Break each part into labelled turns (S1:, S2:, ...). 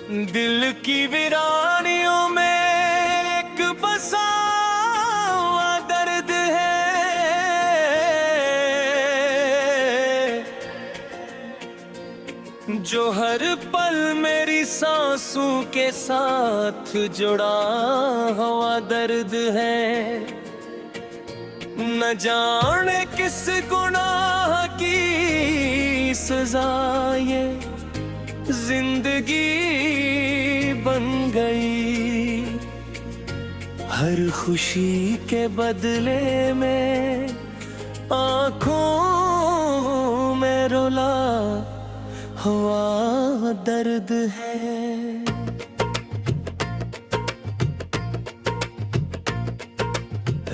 S1: दिल की वीरानियों में एक बसा हुआ दर्द है, जो हर पल मेरी सांसों के साथ जुड़ा हुआ दर्द है। न जाने किस गुनाह की सजा ये जिंदगी बन गई। हर खुशी के बदले में आंखों में रुला हुआ दर्द है।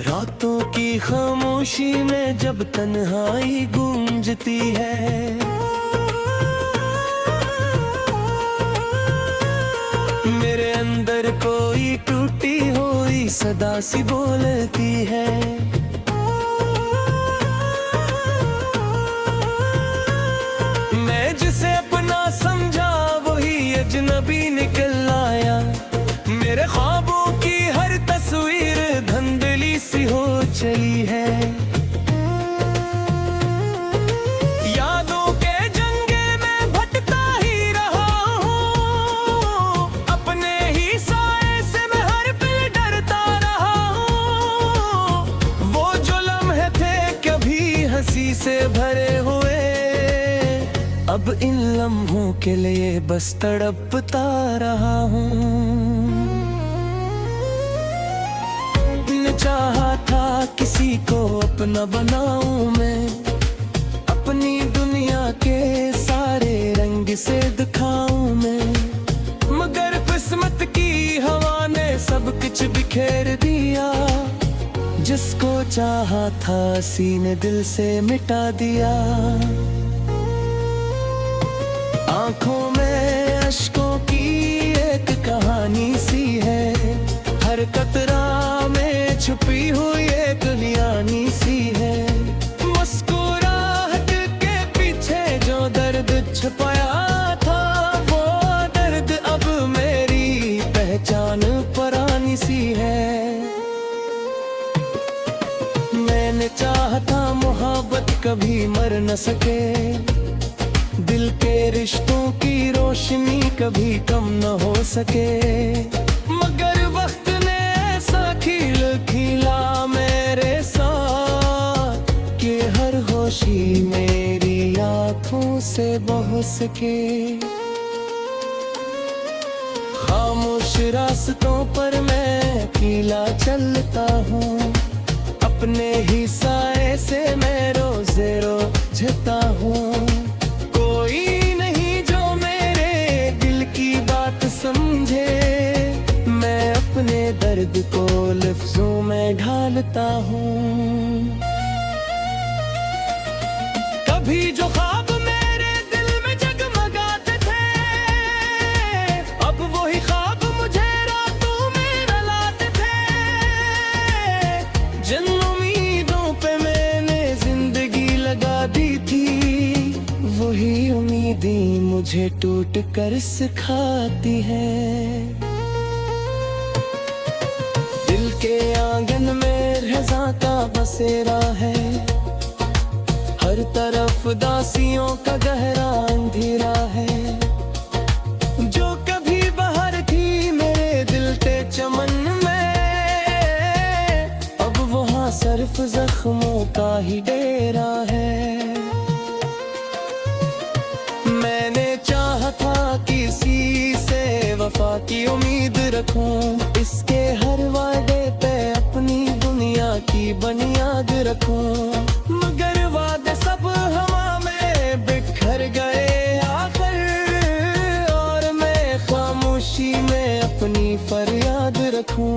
S1: रातों की खामोशी में जब तन्हाई गूंजती है, मेरे अंदर कोई टूटी हुई सदा सी बोलती है। मैं जिसे अपना समझा वही अजनबी निकल आया। मेरे ख्वाबों की हर तस्वीर धुंधली सी हो चली है। यादों के जंगे में भटका ही रहा हूँ, अपने ही साए से मैं हर पल डरता रहा हूँ। वो जो लम्हे थे कभी हंसी से भरे हुए, अब इन लम्हों के लिए बस तड़पता रहा हूँ। चाहा था किसी को अपना बनाऊं मैं, अपनी दुनिया के सारे रंग से दिखाऊं मैं, मगर किस्मत की हवा ने सब कुछ बिखेर दिया। जिसको चाहा था सीने दिल से मिटा दिया। आंखों में अश्कों की एक कहानी सी है, हर कतरा में छुपी हुई एक कहानी सी है। मुस्कुराहट के पीछे जो दर्द छुपाया था, वो दर्द अब मेरी पहचान पुरानी सी है। मैंने चाहा था मोहब्बत कभी मर न सके, दिल के रिश्तों की रोशनी कभी कम न हो सके, मगर वक्त ने ऐसा खिल खिला मेरे साथ कि हर खुशी मेरी आँखों से बह सके। खामोश रास्तों पर मैं अकेला चलता हूँ, अपने ही साए से मैं रोजे रोजता हूँ। कोई नहीं जो मेरे दिल की बात समझे, मैं अपने दर्द को लफ्जों में ढालता हूँ। कभी जो ख्वाब मेरे दिल में जगमगाते थे, अब वही ख्वाब मुझे रातों में रुलाते थे। जिन उम्मीदों पे मैंने जिंदगी लगा दी थी, वही उम्मीदें मुझे टूट कर सिखाती है। दिल के आंगन में रज़ा का बसेरा है, हर तरफ दासियों का गहरा अंधेरा है। जो कभी बहार थी मेरे दिल के चमन में, अब वहाँ सिर्फ जख्मों का ही डेरा है। मैंने चाहा था किसी से वफा की उम्मीद रखूं, इसके हर वादे पे अपनी दुनिया की बुनियाद रखूं, मगर वादे सब हवा में बिखर गए आखिर, और मैं खामोशी में अपनी फरियाद रखूं।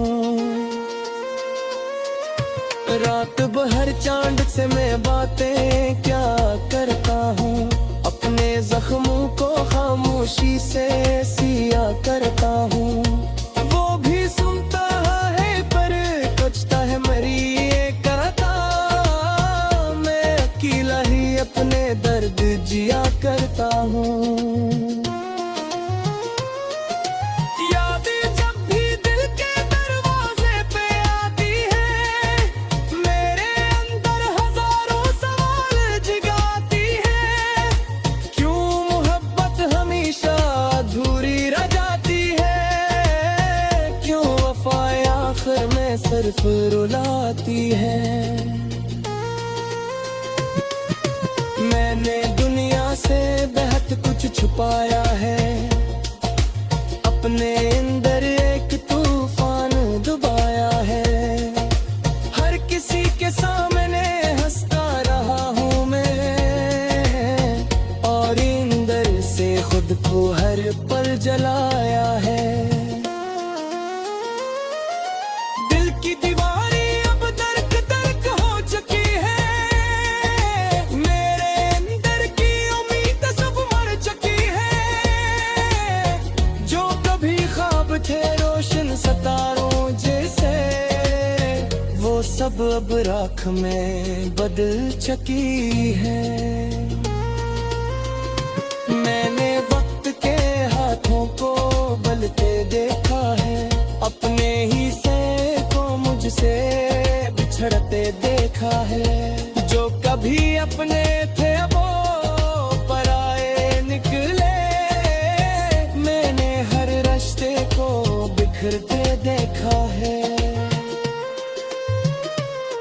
S1: रात भर चांद से मैं बातें क्या करता हूँ, अपने जख्मों को खामोशी से सिया करता हूँ। वो भी सुनता है पर कुछता है मेरी ये करता, मैं अकेला ही अपने दर्द जिया करता हूँ। सिर्फ रुलाती है। मैंने दुनिया से बेहद कुछ छुपाया है, अपने अंदर एक तूफान डुबाया है। हर किसी के सामने हंसता रहा हूँ मैं, और अंदर से खुद को हर पल जलाया है। दिल की दीवारी अब दर्क दर्क हो चुकी है, मेरे अंदर की उम्मीद सब मर चुकी है। जो कभी ख्वाब थे रोशन सितारों जैसे, वो सब अब राख में बदल चुकी है। मैंने वक्त के हाथों को बलते देखा है, अपने ही से को मुझसे बिछड़ते देखा है। जो कभी अपने थे वो पराए निकले, मैंने हर रिश्ते को बिखरते देखा है।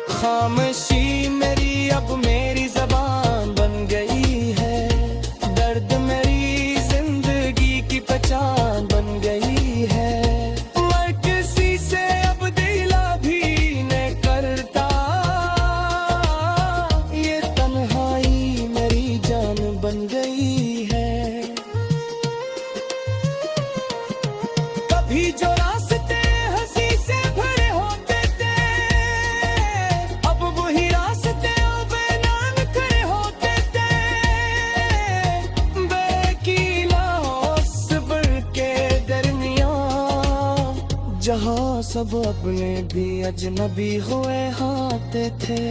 S1: खामोशी मेरी अब मेरी ज़बान बन गई है, दर्द मेरी जिंदगी की पहचान बन गई है। मैं किसी से अब दिला भी नहीं करता, ये तन्हाई मेरी जान बन गई है। कभी जो रास्ते हंसी से भरे होते थे, अब वही रास्ते बेनाम खड़े होते थे। बेकीला सब्र के दरमियान, जहाँ सब अपने भी अजनबी हुए हाथे थे।